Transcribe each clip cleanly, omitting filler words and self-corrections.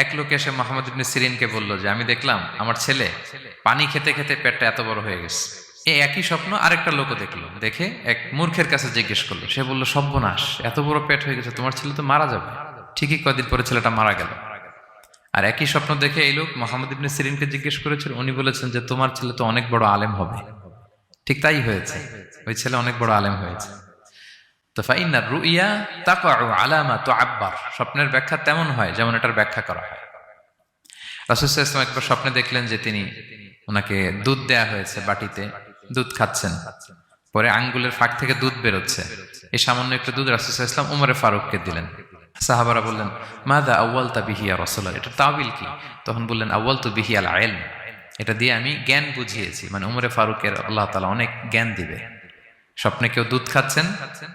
এক লোক এসে মুহাম্মদ ইবনে সিরিনকে বলল যে আমি দেখলাম আমার ছেলে পানি খেতে খেতে পেটটা এত বড় হয়ে গেছে। এই একই স্বপ্ন আরেকটা লোকও দেখলো, দেখে এক মূর্খের কাছে জিজ্ঞেস করলো। সে বলল, সর্বনাশ, এত বড় পেট হয়ে গেছে, তোমার ছেলে তো মারা যাবে। ঠিকই কয়েকদিন পরে ছেলেটা মারা গেল। আর একই স্বপ্ন দেখে এই লোক মুহাম্মদ ইবনে সিরিনকে জিজ্ঞেস করেছিল, উনি বলেছেন যে তোমার ছেলে তো অনেক বড় আলেম হবে। ঠিক তাই হয়েছে, ওই ছেলে অনেক বড় আলেম হয়েছে। তো ফাইন্না রুইয়া তাকাউ আলা মা তুআব্বার, স্বপ্নের ব্যাখ্যা তেমন হয় যেমন এটার ব্যাখ্যা করা হয়। রাসূল সাল্লাল্লাহু আলাইহি ওয়াসাল্লাম একবার স্বপ্নে দেখলেন যে তিনি ওনাকে দুধ দেয়া হয়েছে, বাটিতে দুধ খাচ্ছেন, পরে আঙ্গুলের ফাঁক থেকে দুধ বেরোচ্ছে। এই সামান্য একটু দুধ রাসূল সাল্লাল্লাহু আলাইহি ওয়াসাল্লাম উমরে ফারুককে দিলেন। সাহাবারা বললেন, মাযা আউয়ালতা বিহি ইয়া রাসূলুল্লাহ, এটা তাওয়িল কি? তখন বললেন, আউয়ালতু বিহি আল ইলম, এটা দিয়ে আমি জ্ঞান বুঝিয়েছি, মানে উমরে ফারুকের আল্লাহ তাআলা অনেক জ্ঞান দিবে। স্বপ্নে কেউ দুধ খাচ্ছেন,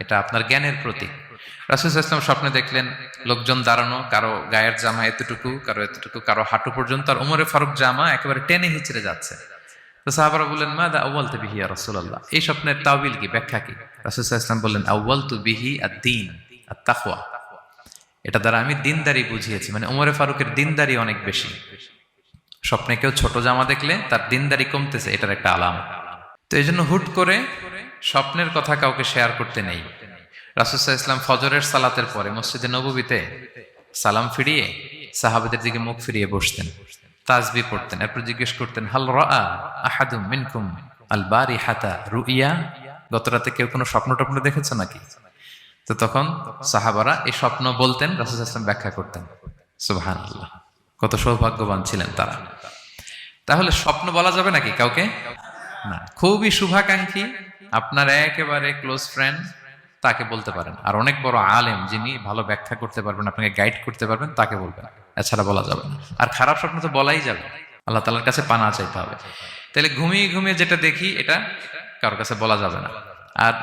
এটা আপনার জ্ঞানের প্রতীক। রাসূল সাল্লাল্লাহু আলাইহি ওয়াসাল্লাম স্বপ্নে দেখলেন লোকজন দাঁড়ানো, কারো গায়ের জামা এতটুকু, কারো এতটুকু, কারো হাঁটু পর্যন্ত, আর উমরে ফারুক জামা একেবারে টেনে হিচড়ে যাচ্ছে। তো সাহাবারা বললেন, মাযা আউয়ালতু বিহি ইয়া রাসূলুল্লাহ, এই স্বপ্নের তাওয়িল কি, ব্যাখ্যা কি? রাসূল সাল্লাল্লাহু আলাইহি ওয়াসাল্লাম বললেন, আউয়ালতু বিহি আদ-দীন আত-তাকওয়া, এটা দ্বারা আমি দিনদারি বুঝিয়েছি, মানে উমরে ফারুকের দিনদারি অনেক বেশি। স্বপ্নে কেউ ছোট জামা দেখলে তার দিনদারি কমতেছে, এটার একটা আলামত। তো এই জন্য হুট করে স্বপ্নের কথা কাউকে শেয়ার করতে নেই। রাসূল সাল্লাল্লাহু আলাইহি ওয়াসাল্লাম ফজরের সালাতের পরে মসজিদে নববীতে সালাম ফিরিয়ে সাহাবাদের দিকে মুখ ফিরিয়ে বসতেন, তাসবিহ পড়তেন, এরপর জিজ্ঞেস করতেন, হাল রাআ আহাদুম মিনকুম আল বারিহাতা রুইয়া, গত রাতে কেউ কোনো স্বপ্ন টপ্ন দেখেছে নাকি? তো তখন সাহাবারা এই স্বপ্ন বলতেন, রাসূল সাল্লাল্লাহু আলাইহি ওয়াসাল্লাম ব্যাখ্যা করতেন। সুবহানাল্লাহ, কত সৌভাগ্যবান ছিলেন তারা। তাহলে স্বপ্ন বলা যাবে নাকি কাউকে? না। খুবই শুভাকাঙ্ক্ষী, আপনার একেবারে ক্লোজ ফ্রেন্ড, তাকে বলতে পারেন। আর অনেক বড় আলেম যিনি ভালো ব্যাখ্যা করতে পারবেন, আপনাকে গাইড করতে পারবেন, তাকে বলবেন। এছাড়া বলা যাবে না। আর খারাপ স্বপ্ন তো বলাই যাবে, আল্লাহ তাআলার কাছে পানা চাইতে হবে। তাহলে ঘুমিয়ে ঘুমিয়ে যেটা দেখি এটা কারোর কাছে বলা যাবে না। আর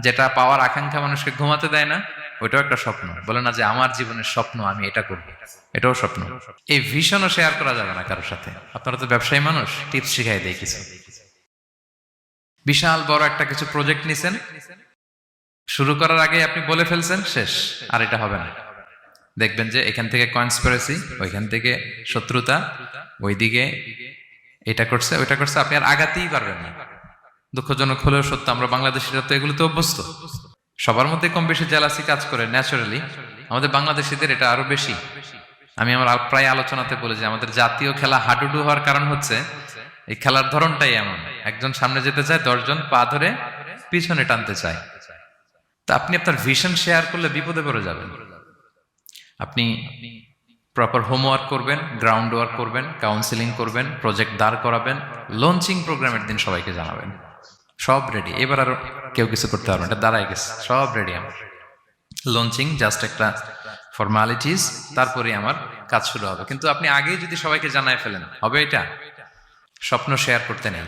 যেটা পাওয়ার আকাঙ্ক্ষা মানুষকে ঘুমাতে দেয় না, ওইটাও একটা স্বপ্ন। বলে না যে আমার জীবনের স্বপ্ন আমি এটা করব, এটাও স্বপ্ন। এই ভিশনও শেয়ার করা যাবে না কারোর সাথে। আপনারা তো ব্যবসায়ী মানুষ, টিপস শিখাই দেয় কিছু। বিশাল বড় একটা কিছু প্রজেক্ট নিছেন, শুরু করার আগে আপনি বলে ফেলছেন, শেষ, আর এটা হবে না। দেখবেন যে এখান থেকে কনস্পিরেসি, ওইখান থেকে শত্রুতা, ওইদিকে এটা করছে ওইটা করছে, আপনি আর আগাতেই পারবেন না। দুঃখজনক হলেও সত্য, আমরা বাংলাদেশিরা তো এগুলোতে অভ্যস্ত। সবার মধ্যে কম বেশি জেলাসি কাজ করে ন্যাচারালি, আমাদের বাংলাদেশিদের এটা আরো বেশি। আমি আমার প্রায় আলোচনাতে বলি যে আমাদের জাতীয় খেলা হাডুডু হওয়ার কারণ হচ্ছে এই খেলার ধরনটাই এমন, একজন সামনে যেতে চায়, 10 জন পা ধরে পিছনে টানতে চায়। তা আপনি আপনার ভিশন শেয়ার করলে বিপদে পড়ে যাবেন। আপনি প্রপার হোমওয়ার্ক করবেন, গ্রাউন্ড ওয়ার্ক করবেন, কাউন্সিলিং করবেন, প্রজেক্ট দাঁড় করাবেন, লঞ্চিং প্রোগ্রামের দিন সবাইকে জানাবেন। সব রেডি, এবার আর কেউ কিছু করতে পারবেন, এটা দাঁড়ায় গেছে, সব রেডি আমার। লঞ্চিং জাস্ট একটা ফর্মালিটিস, তারপরে আমার কাজ শুরু হবে। কিন্তু আপনি আগেই যদি সবাইকে জানায় ফেলেন, হবে এটা? স্বপ্ন শেয়ার করতে নেই।